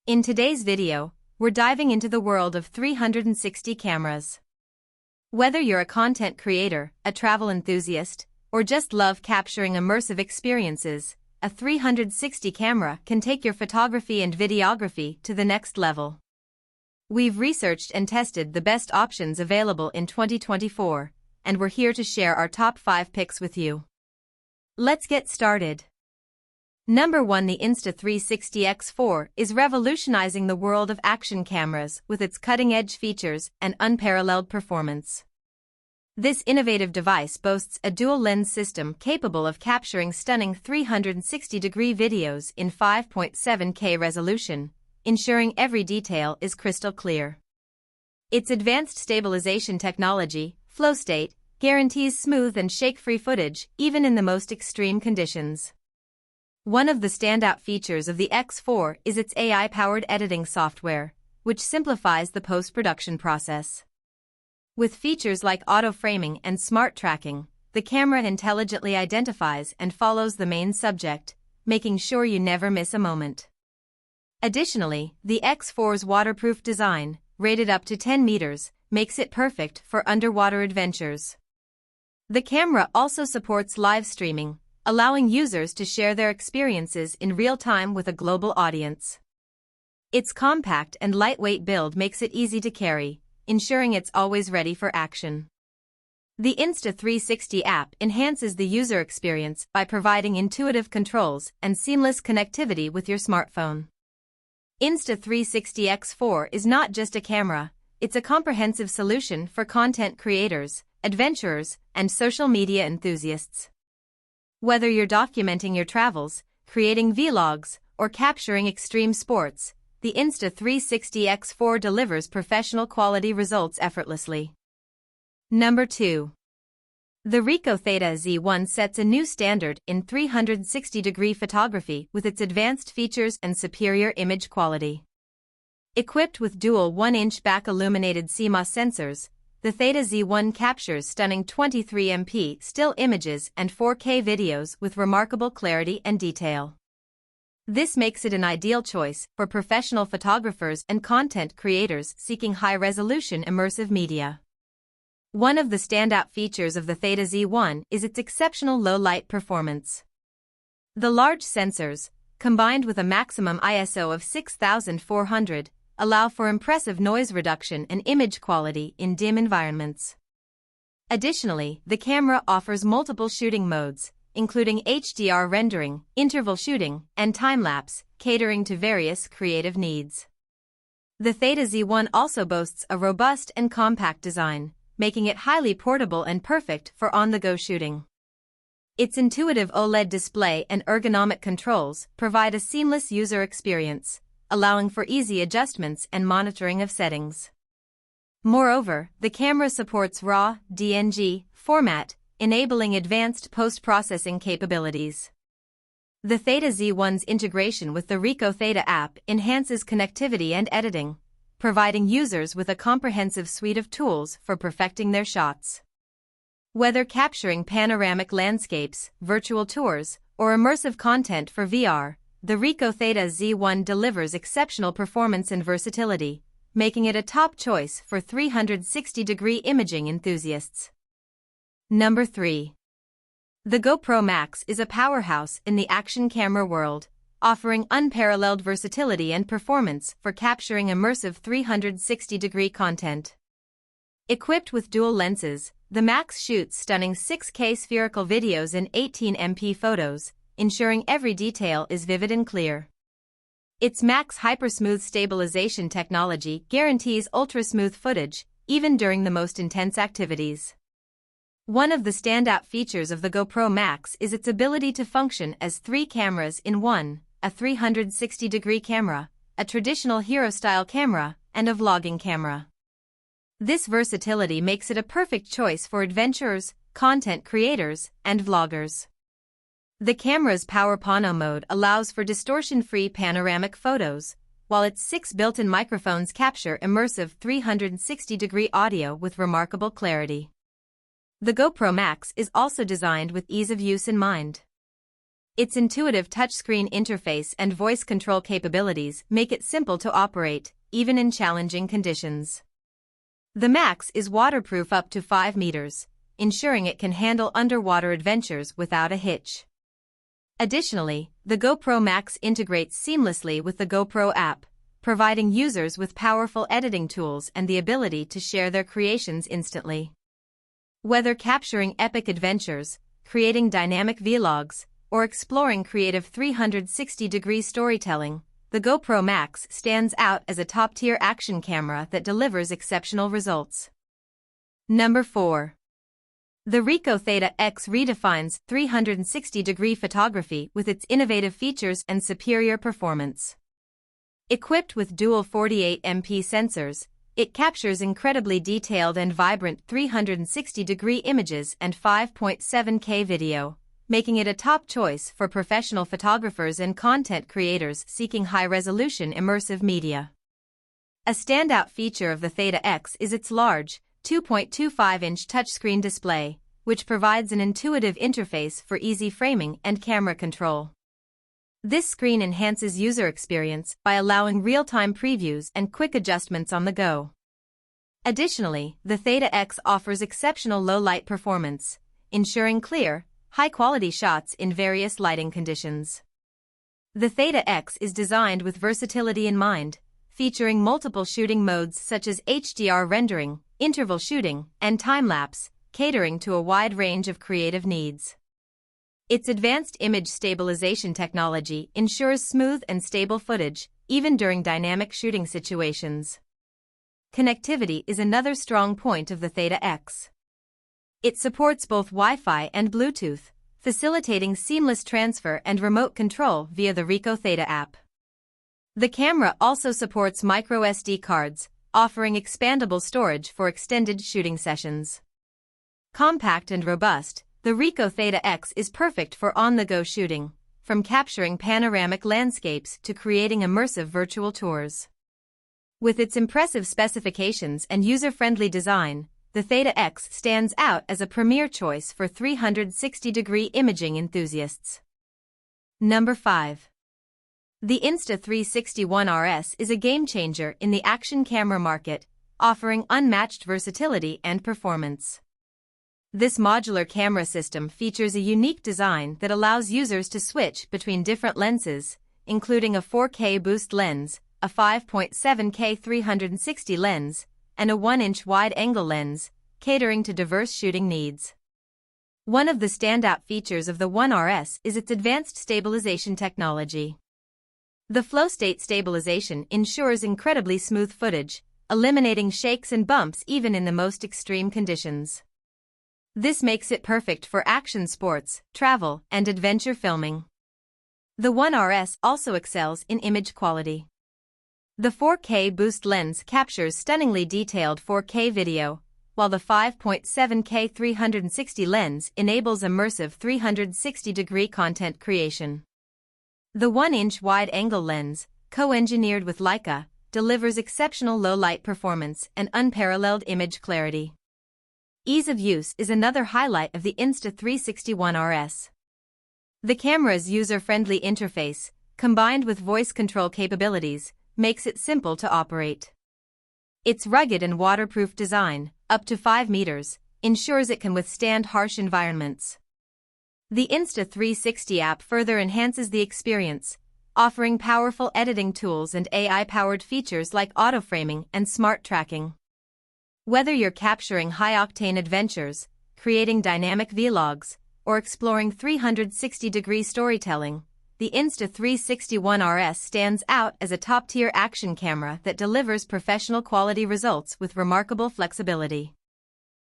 In today's video, we're diving into the world of 360 cameras. Whether you're a content creator, a travel enthusiast, or just love capturing immersive experiences, a 360 camera can take your photography and videography to the next level. We've researched and tested the best options available in 2024, and we're here to share our top 5 picks with you. Let's get started. Number 1. The Insta360 X4 is revolutionizing the world of action cameras with its cutting-edge features and unparalleled performance. This innovative device boasts a dual-lens system capable of capturing stunning 360-degree videos in 5.7K resolution, ensuring every detail is crystal clear. Its advanced stabilization technology, flow state, guarantees smooth and shake-free footage even in the most extreme conditions. One of the standout features of the X4 is its AI-powered editing software, which simplifies the post-production process. With features like auto-framing and smart tracking, the camera intelligently identifies and follows the main subject, making sure you never miss a moment. Additionally, the X4's waterproof design, rated up to 10 meters, makes it perfect for underwater adventures. The camera also supports live streaming, allowing users to share their experiences in real time with a global audience. Its compact and lightweight build makes it easy to carry, ensuring it's always ready for action. The Insta360 app enhances the user experience by providing intuitive controls and seamless connectivity with your smartphone. Insta360 X4 is not just a camera, it's a comprehensive solution for content creators, adventurers, and social media enthusiasts. Whether you're documenting your travels, creating vlogs, or capturing extreme sports, the Insta360 X4 delivers professional quality results effortlessly. Number 2. The Ricoh Theta Z1 sets a new standard in 360-degree photography with its advanced features and superior image quality. Equipped with dual 1-inch back-illuminated CMOS sensors, the Theta Z1 captures stunning 23MP still images and 4K videos with remarkable clarity and detail. This makes it an ideal choice for professional photographers and content creators seeking high-resolution immersive media. One of the standout features of the Theta Z1 is its exceptional low-light performance. The large sensors, combined with a maximum ISO of 6400, allow for impressive noise reduction and image quality in dim environments. Additionally, the camera offers multiple shooting modes, including HDR rendering, interval shooting, and time-lapse, catering to various creative needs. The Theta Z1 also boasts a robust and compact design, making it highly portable and perfect for on-the-go shooting. Its intuitive OLED display and ergonomic controls provide a seamless user experience, allowing for easy adjustments and monitoring of settings. Moreover, the camera supports RAW, DNG format, enabling advanced post-processing capabilities. The Theta Z1's integration with the Ricoh Theta app enhances connectivity and editing, providing users with a comprehensive suite of tools for perfecting their shots. Whether capturing panoramic landscapes, virtual tours, or immersive content for VR, the Ricoh Theta Z1 delivers exceptional performance and versatility, making it a top choice for 360-degree imaging enthusiasts. Number 3. The GoPro Max is a powerhouse in the action camera world, offering unparalleled versatility and performance for capturing immersive 360-degree content. Equipped with dual lenses, the Max shoots stunning 6K spherical videos and 18MP photos, ensuring every detail is vivid and clear. Its Max hypersmooth stabilization technology guarantees ultra-smooth footage, even during the most intense activities. One of the standout features of the GoPro Max is its ability to function as 3 cameras in one, a 360-degree camera, a traditional hero-style camera, and a vlogging camera. This versatility makes it a perfect choice for adventurers, content creators, and vloggers. The camera's Power Pano mode allows for distortion-free panoramic photos, while its 6 built-in microphones capture immersive 360-degree audio with remarkable clarity. The GoPro Max is also designed with ease of use in mind. Its intuitive touchscreen interface and voice control capabilities make it simple to operate, even in challenging conditions. The Max is waterproof up to 5 meters, ensuring it can handle underwater adventures without a hitch. Additionally, the GoPro Max integrates seamlessly with the GoPro app, providing users with powerful editing tools and the ability to share their creations instantly. Whether capturing epic adventures, creating dynamic vlogs, or exploring creative 360-degree storytelling, the GoPro Max stands out as a top-tier action camera that delivers exceptional results. Number 4. The Ricoh Theta X redefines 360-degree photography with its innovative features and superior performance. Equipped with dual 48MP sensors, it captures incredibly detailed and vibrant 360-degree images and 5.7K video, making it a top choice for professional photographers and content creators seeking high-resolution immersive media. A standout feature of the Theta X is its large, 2.25-inch touchscreen display, which provides an intuitive interface for easy framing and camera control. This screen enhances user experience by allowing real-time previews and quick adjustments on the go. Additionally, the Theta X offers exceptional low-light performance, ensuring clear, high-quality shots in various lighting conditions. The Theta X is designed with versatility in mind, featuring multiple shooting modes such as HDR rendering, interval shooting, and time-lapse, catering to a wide range of creative needs. Its advanced image stabilization technology ensures smooth and stable footage, even during dynamic shooting situations. Connectivity is another strong point of the Theta X. It supports both Wi-Fi and Bluetooth, facilitating seamless transfer and remote control via the Ricoh Theta app. The camera also supports microSD cards, offering expandable storage for extended shooting sessions. Compact and robust, the Ricoh Theta X is perfect for on-the-go shooting, from capturing panoramic landscapes to creating immersive virtual tours. With its impressive specifications and user-friendly design, the Theta X stands out as a premier choice for 360-degree imaging enthusiasts. Number 5. The Insta360 ONE RS is a game-changer in the action camera market, offering unmatched versatility and performance. This modular camera system features a unique design that allows users to switch between different lenses, including a 4K boost lens, a 5.7K 360 lens, and a 1-inch wide-angle lens, catering to diverse shooting needs. One of the standout features of the ONE RS is its advanced stabilization technology. The flow state stabilization ensures incredibly smooth footage, eliminating shakes and bumps even in the most extreme conditions. This makes it perfect for action sports, travel, and adventure filming. The ONE RS also excels in image quality. The 4K boost lens captures stunningly detailed 4K video, while the 5.7K 360 lens enables immersive 360-degree content creation. The 1-inch wide-angle lens, co-engineered with Leica, delivers exceptional low-light performance and unparalleled image clarity. Ease of use is another highlight of the Insta360 ONE RS. The camera's user-friendly interface, combined with voice control capabilities, makes it simple to operate. Its rugged and waterproof design, up to 5 meters, ensures it can withstand harsh environments. The Insta360 app further enhances the experience, offering powerful editing tools and AI-powered features like auto-framing and smart tracking. Whether you're capturing high-octane adventures, creating dynamic vlogs, or exploring 360-degree storytelling, the Insta360 ONE RS stands out as a top-tier action camera that delivers professional quality results with remarkable flexibility.